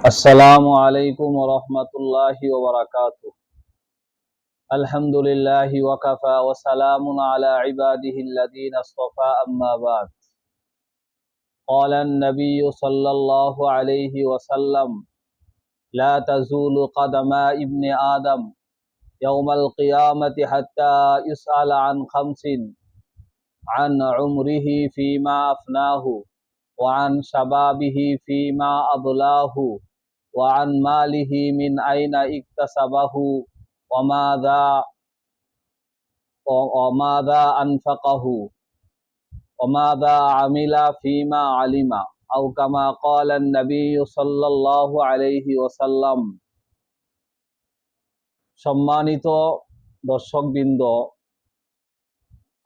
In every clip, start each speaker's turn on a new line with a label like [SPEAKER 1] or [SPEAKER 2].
[SPEAKER 1] আসসালামু আলাইকুম ওয়া রাহমাতুল্লাহি ওয়া বারাকাতুহু। আলহামদুলিল্লাহি ওয়া কাফা ওয়া সালামুন আলা ইবাদিহিল্লাযীনা ইসতাফা আম্মা বা'দ। ক্বালা আন-নাবিয়্যু সাল্লাল্লাহু আলাইহি ওয়া সাল্লাম লা তাযুলু কদামা ইবনি আদম ইয়াওমাল কিয়ামাতি হাত্তা ইউসআলা আন খামসিন আন উমরিহি ফীমা আফনাহু ওয়া আন শাবাবিহি ফীমা আবলাহু وعن ماله من أين اكتسبه وماذا أنفقه وماذا عمل فيما علم أو كما قال النبي صلى الله عليه وسلم। সম্মানিত দর্শকবৃন্দ,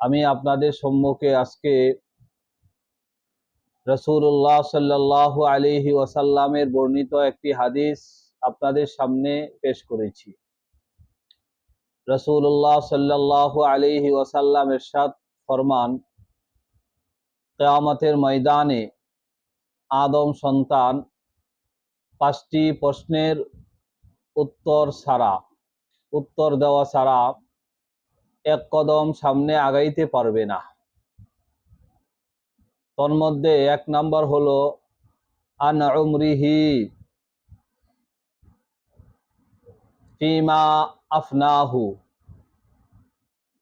[SPEAKER 1] আমি আপনাদের সম্মুখে আজকে রাসূলুল্লাহ সাল্লাল্লাহু আলাইহি ওয়াসাল্লামের বর্ণিত একটি হাদিস আপনাদের সামনে পেশ করেছি। রাসূলুল্লাহ সাল্লাল্লাহু আলাইহি ওয়াসাল্লাম ইরশাদ ফরমান, কিয়ামতের ময়দানে আদম সন্তান 5টি প্রশ্নের উত্তর দেওয়া ছাড়া এক কদম সামনে আগাইতে পারবে না। তন্মধ্যে 1 নাম্বার হলো আন উমরিহি ফীমা আফনাহু।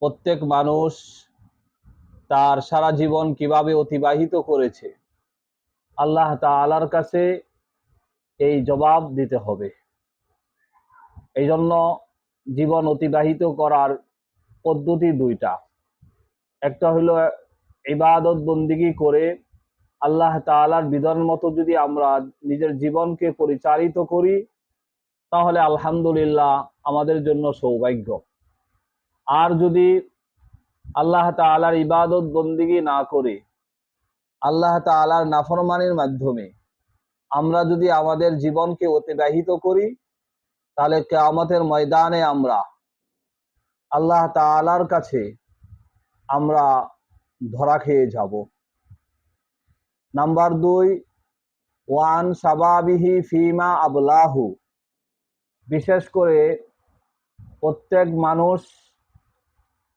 [SPEAKER 1] প্রত্যেক মানুষ তার সারা জীবন কিভাবে অতিবাহিত করেছে, আল্লাহ তাআলার কাছে এই জবাব দিতে হবে। এই জন্য জীবন অতিবাহিত করার পদ্ধতি 2টা। একটা হলো ইবাদত বন্দিগি করে আল্লাহ তাআলার বিধান মতো যদি আমরা নিজের জীবনকে পরিচালিত করি, তাহলে আলহামদুলিল্লাহ আমাদের জন্য সৌভাগ্য। আর যদি আল্লাহ তাআলার ইবাদত বন্দিগি না করে আল্লাহ তাআলার নাফরমানির মাধ্যমে আমরা যদি আমাদের জীবনকে অতিবাহিত করি, তাহলে কিয়ামতের ময়দানে আমরা আল্লাহ তাআলার কাছে আমরা ধরা খেয়ে যাব। নাম্বার 2, ওয়ান শাবাবিহি ফীমা আবলাহু। বিশেষ করে প্রত্যেক মানুষ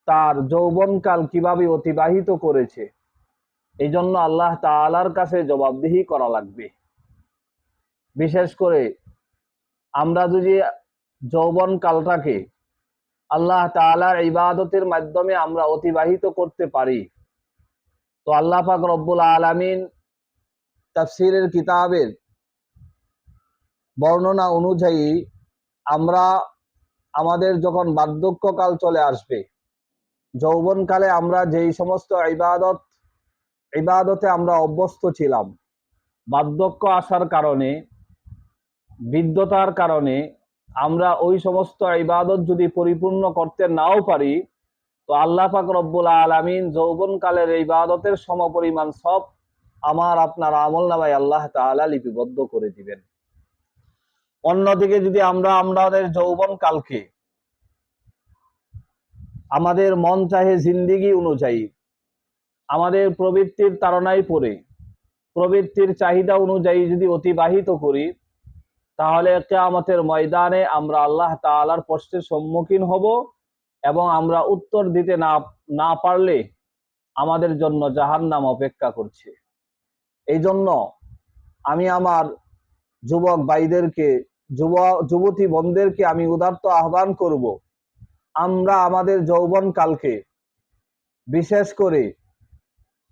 [SPEAKER 1] তার যৌবনকাল কিভাবে অতিবাহিত করেছে, এই জন্য আল্লাহ তাআলার কাছে জবাবদিহি করা লাগবে। বিশেষ করে আমরা যদি যৌবনকালটাকে আল্লাহ তাআলার ইবাদতের মাধ্যমে আমরা অতিবাহিত করতে পারি, তো আল্লাহ পাক রব্বুল আলামিন তাফসীরের কিতাবের বর্ণনা অনুযায়ী আমরা আমাদের যখন বার্ধক্যকাল চলে আসবে, যৌবনকালে আমরা যেই সমস্ত ইবাদতে আমরা অভ্যস্ত ছিলাম, বার্ধক্য আসার কারণে, বৃদ্ধতার কারণে আমরা ওই সমস্ত ইবাদত যদি পরিপূর্ণ করতে নাও পারি, তো আল্লাহ পাক রব্বুল আলামিন যৌবনকালের ইবাদতের সমপরিমাণ সব আমার আপনার আমলনামায় আল্লাহ তাআলা লিপিবদ্ধ করে দিবেন। অন্যদিকে যদি আমরা আমাদের যৌবনকালকে আমাদের মন চাহে জিন্দেগি অনুযায়ী, আমাদের প্রবৃত্তির তাড়নায় পড়ে, প্রবৃত্তির চাহিদা অনুযায়ী যদি অতিবাহিত করি, তাহলে কিয়ামতের ময়দানে আমরা আল্লাহ তাআলার প্রশ্নের সম্মুখীন হব এবং আমরা উত্তর দিতে না পারলে আমাদের জন্য জাহান্নাম অপেক্ষা করছে। এই জন্য আমি আমার যুবক ভাইদেরকে, যুবতী বোনদেরকে আমি উদাত্ত আহ্বান করব, আমরা আমাদের যৌবনকালকে বিশেষ করে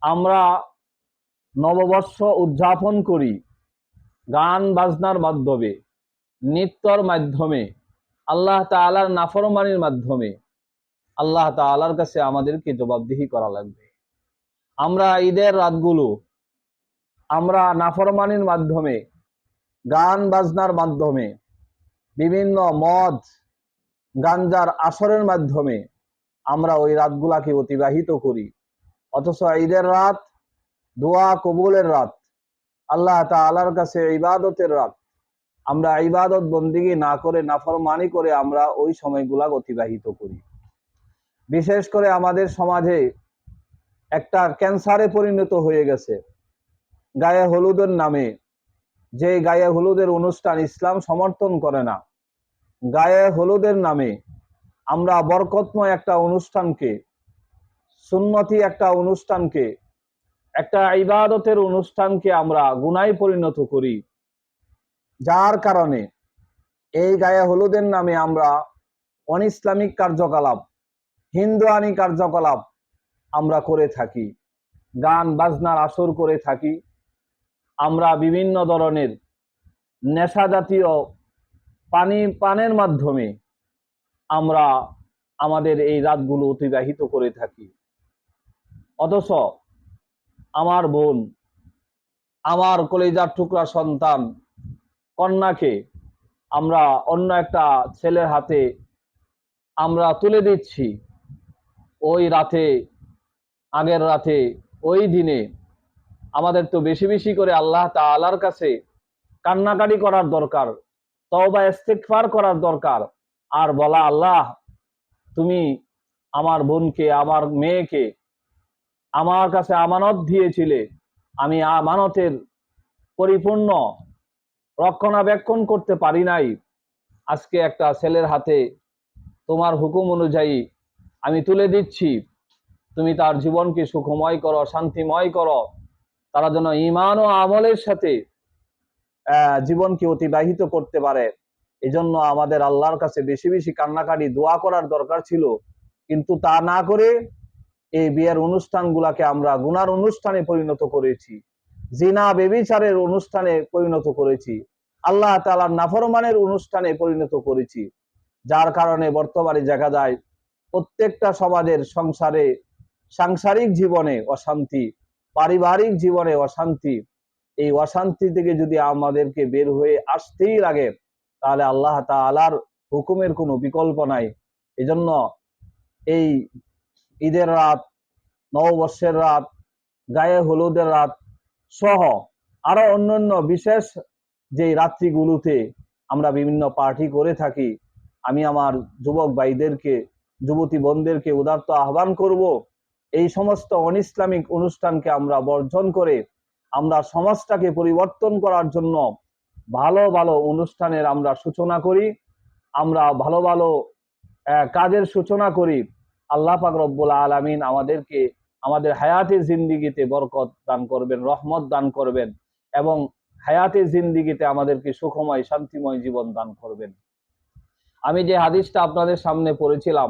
[SPEAKER 1] আমরা নববর্ষ উদযাপন করি গান বাজনার মাধ্যমে, নৃত্যর মাধ্যমে, আল্লাহ তাআলার নাফরমানির মাধ্যমে। আল্লাহ তাআলার কাছে আমাদেরকে জবাবদিহি করা লাগবে। আমরা ঈদের রাতগুলো আমরা নাফরমানির মাধ্যমে, গান বাজনার মাধ্যমে, বিভিন্ন মদ গাঞ্জার আসরের মাধ্যমে আমরা ওই রাতগুলাকে অতিবাহিত করি। অথচ ঈদের রাত দোয়া কবুলের রাত, আল্লাহ তাআলার কাছে ইবাদতের রাত, আমরা ইবাদত বন্দিগি না করে নাফরমানি করে আমরা ওই সময়গুলা অতিবাহিত করি। বিশেষ করে আমাদের সমাজে একটা ক্যান্সারে পরিণত হয়ে গেছে গায়ে হলুদের নামে যে গায়ে হলুদের অনুষ্ঠান ইসলাম সমর্থন করে না। গায়ে হলুদের নামে আমরা বরকতময় একটা অনুষ্ঠানকে, সুন্নতি একটা অনুষ্ঠানকে, একটা ইবাদতের অনুষ্ঠানকে আমরা গুনাহে পরিণত করি, যার কারণে এই গায়ে হলুদের নামে আমরা অনইসলামিক কার্যকলাপ, হিন্দুয়ানি কার্যকলাপ আমরা করে থাকি। গান বাজনার আসর করে থাকি, আমরা বিভিন্ন ধরনের নেশা জাতীয় পানের মাধ্যমে আমরা আমাদের এই রাতগুলো অতিবাহিত করে থাকি। অথচ আমার বোন, আমার কলিজার টুকরা সন্তান কন্যাকে আমরা অন্য একটা ছেলের হাতে আমরা তুলে দিচ্ছি। ওই রাতে, আগের রাতে, ওই দিনে আমাদের তো বেশি বেশি করে আল্লাহ তাআলার কাছে কান্নাকাটি করার দরকার, তওবা ইস্তিগফার করার দরকার, আর বলা, আল্লাহ তুমি আমার বোনকে, আমার মেয়েকে আমার কাছে আমানত দিয়েছিলে, আমি আমানতের পরিপূর্ণ রক্ষণাবেক্ষণ করতে পারি নাই। আজকে একটা ছেলের হাতে তোমার হুকুম অনুযায়ী আমি তুলে দিচ্ছি, তুমি তার জীবনকে সুখময় করো, শান্তিময় করো, তারা যেন ঈমান ও আমলের সাথে জীবনকে অতিবাহিত করতে পারে। এজন্য আমাদের আল্লাহর কাছে বেশি বেশি কান্নাকাটি দোয়া করার দরকার ছিল, কিন্তু তা না করে এই বিয়ের অনুষ্ঠানগুলাকে আমরা গুনার অনুষ্ঠানে পরিণত করেছি, জিনা বেবিচারের অনুষ্ঠানে পরিণত করেছি, আল্লাহ তাআলার নাফরমানের অনুষ্ঠানে পরিণত করেছি। যার কারণে বর্তমানে দেখা যায় প্রত্যেকটা সমাজের সংসারে, সাংসারিক জীবনে অশান্তি, পারিবারিক জীবনে অশান্তি। এই অশান্তি থেকে যদি আমাদেরকে বের হয়ে আসতেই লাগে, তাহলে আল্লাহ তাআলার হুকুমের কোনো বিকল্প নাই। এজন্য এই ঈদের রাত, নববর্ষের রাত, গায়ে হলুদের রাত সহ আরো অন্যান্য বিশেষ যে রাত্রিগুলোতে আমরা বিভিন্ন পার্টি করে থাকি, আমি আমার যুবক ভাইদেরকে, যুবতী বোনদেরকে উদারত আহ্বান করব, এই সমস্ত অনইসলামিক অনুষ্ঠানকে আমরা বর্জন করে আমরা সমাজটাকে পরিবর্তন করার জন্য ভালো ভালো অনুষ্ঠানের আমরা সূচনা করি, আমরা ভালো ভালো কাজের সূচনা করি। আল্লাহ পাক রব্বুল আলামিন আমাদেরকে আমাদের হায়াতে জিন্দিগিতে বরকত দান করবেন, রহমত দান করবেন, এবং হায়াতে জিন্দিগিতে আমাদেরকে সুখময় শান্তিময় জীবন দান করবেন। আমি যে হাদিসটা আপনাদের সামনে পড়েছিলাম,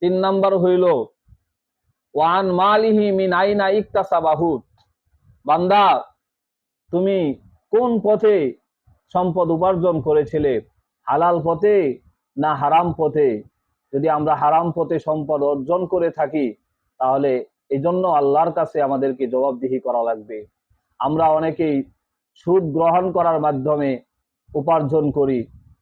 [SPEAKER 1] 3 নাম্বার হইল ওয়ান মালিহি মিন আইনা ইকতাসাবাহু, বান্দা তুমি কোন পথে সম্পদ উপার্জন করেছিলে, হালাল পথে না হারাম পথে? যদি আমরা হারাম পথে সম্পদ অর্জন করে থাকি, তাহলে এই জন্য আল্লাহর কাছে আমাদেরকে জবাবদিহি করা লাগবে। আমরা অনেকেই সুদ গ্রহণ করার মাধ্যমে উপার্জন করি,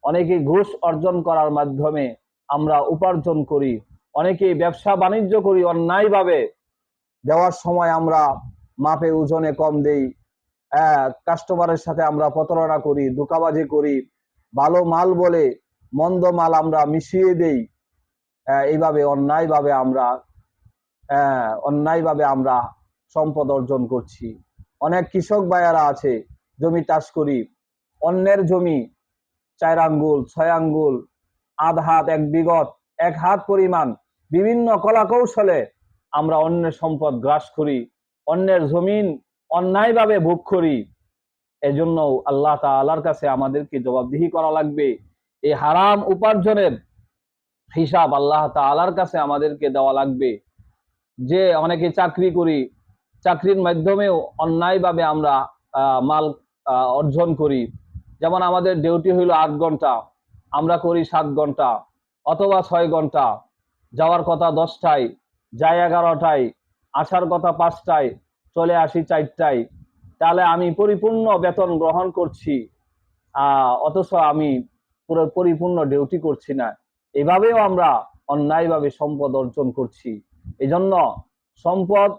[SPEAKER 1] অনেকেই ঘুষ অর্জন করার মাধ্যমে আমরা উপার্জন করি, অনেকেই ব্যবসা বাণিজ্য করি অন্যায়ভাবে, দেওয়ার সময় আমরা মাপে ওজনে কম দেই, কাস্টমারের সাথে আমরা প্রতারণা করি, ধোঁকাবাজি করি, ভালো মাল বলে মন্দ মাল আমরা মিশিয়ে দেই। এইভাবে অন্যায়ভাবে আমরা সম্পদ অর্জন করছি। অনেক কৃষক ভাইয়ারা আছে, জমি চাষ করি, অন্যের জমি 4 আঙ্গুল 6 আঙ্গুল, আধ হাত, 1 বিঘত, 1 হাত পরিমাণ বিভিন্ন কলা কৌশলে আমরা অন্যের সম্পদ গ্রাস করি, অন্যের জমিন অন্যায়ভাবে ভোগ করি। এজন্য আল্লাহ তাআলার কাছে আমাদেরকে জবাবদিহি করা লাগবে। এই হারাম উপার্জনের হিসাব আল্লাহ তাআলার কাছে আমাদেরকে দেওয়া লাগবে। যে অনেকে চাকরি করি, চাকরির মাধ্যমেও অন্যায়ভাবে আমরা মাল অর্জন করি। যেমন আমাদের ডিউটি হইল 8 ঘন্টা, আমরা করি 7 ঘন্টা অথবা 6 ঘন্টা, যাওয়ার কথা 10টায়, যাই 11টায়, আসার কথা 5টায়, চলে আসি 4টায়। তাহলে আমি পরিপূর্ণ বেতন গ্রহণ করছি, অথচ আমি পুরো পরিপূর্ণ ডিউটি করছি না। এভাবেও আমরা অন্যায়ভাবে সম্পদ অর্জন করছি। এজন্য সম্পদ,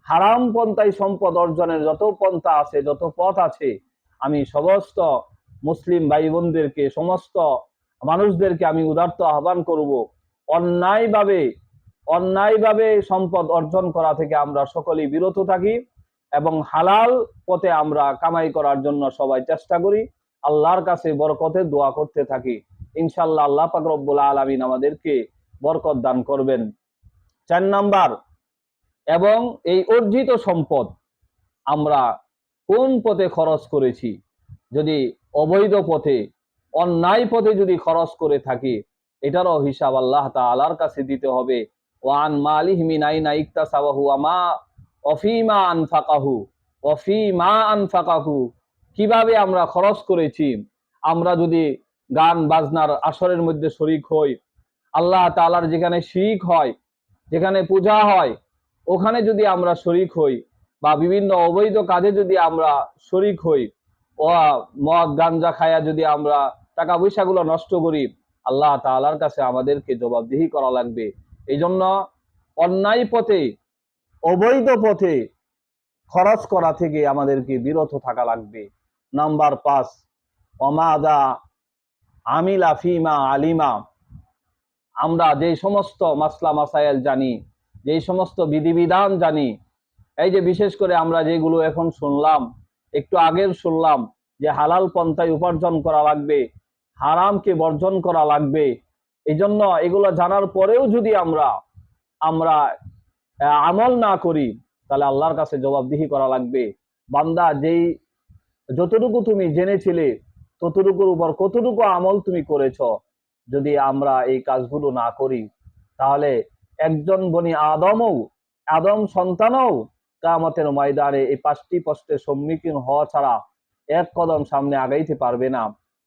[SPEAKER 1] হারাম পন্থায় সম্পদ অর্জনের যত পন্থা আছে, যত পথ আছে, আমি সমস্ত মুসলিম ভাই বোনদেরকে, সমস্ত মানুষদেরকে আমি উদারত আহ্বান করব, অন্যায়ভাবে সম্পদ অর্জন করা থেকে আমরা সকলেই বিরত থাকি। এবং হালাল পথে আমরা কামাই করার জন্য সবাই চেষ্টা করি। আল্লাহর কাছে বরকতের দোয়া করতে থাকি। ইনশাআল্লাহ আল্লাহ পাক রব্বুল আলামিন আমাদেরকে বরকত দান করবেন। 4 নাম্বার, এবং এই অর্জিত সম্পদ আমরা কোন পথে খরচ করেছি। যদি অবৈধ পথে, অন্যায় পথে যদি খরচ করে থাকি, এটারও হিসাব আল্লাহ তাআলার কাছে দিতে হবে। ওয়ান মালিহি মিন আইনা ইকতাসাবাহু ওয়া মা ওয়াফিমা আনফাকাহু ওয়াফিমা আনফাকাহু, কিভাবে আমরা খরচ করেছি। আমরা যদি গান বাজনার আসরের মধ্যে শরীক হই, আল্লাহ তাআলার যেখানে শিরক হয়, যেখানে পূজা হয়, ওখানে যদি আমরা শরীক হই, বা বিভিন্ন অবৈধ কাজে যদি আমরা শরীক হই, ও মদ গাঞ্জা খায়া যদি আমরা টাকা পয়সাগুলো নষ্ট করি, আল্লাহ তাআলার কাছে আমাদেরকে জবাবদিহি করা লাগবে। এই জন্য অন্যায় পথে, অবৈধ পথে খরচ করা থেকে আমাদেরকে বিরত থাকা লাগবে। নাম্বার 5, ওমাদা আমিলা ফিমা আলিমা, আমরা যে সমস্ত মাসলা মাসাইল জানি, যে সমস্ত বিধিবিধান জানি, এই যে বিশেষ করে আমরা যেগুলো এখন শুনলাম, একটু আগের শুনলাম যে হালাল পন্থায় উপার্জন করা লাগবে, হারামকে বর্জন করা লাগবে। এই জন্য এগুলো জানার পরেও যদি আমরা আমল না করি, তাহলে আল্লাহর কাছে জবাবদিহি করা লাগবে। বান্দা, যেই যতটুকু তুমি জেনেছিলে ততটুকুর উপর কতটুকু আমল তুমি করেছ, যদি আমরা এই কাজগুলো না করি, তাহলে একজন বনি আদম সন্তানও কিয়ামতের ময়দানে এই 5টি প্রশ্নের সম্মুখীন হওয়া ছাড়া এক কদম সামনে আগাইতে পারবে না।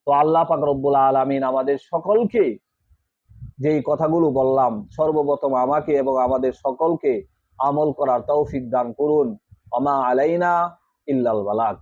[SPEAKER 1] তো আল্লাহ পাক রব্বুল আলামিন আমাদের সকলকে, যেই কথাগুলো বললাম, সর্বপ্রথম আমাকে এবং আমাদের সকলকে আমল করার তৌফিক দান করুন। ওমা আলাইনা ইল্লাল বালাগ।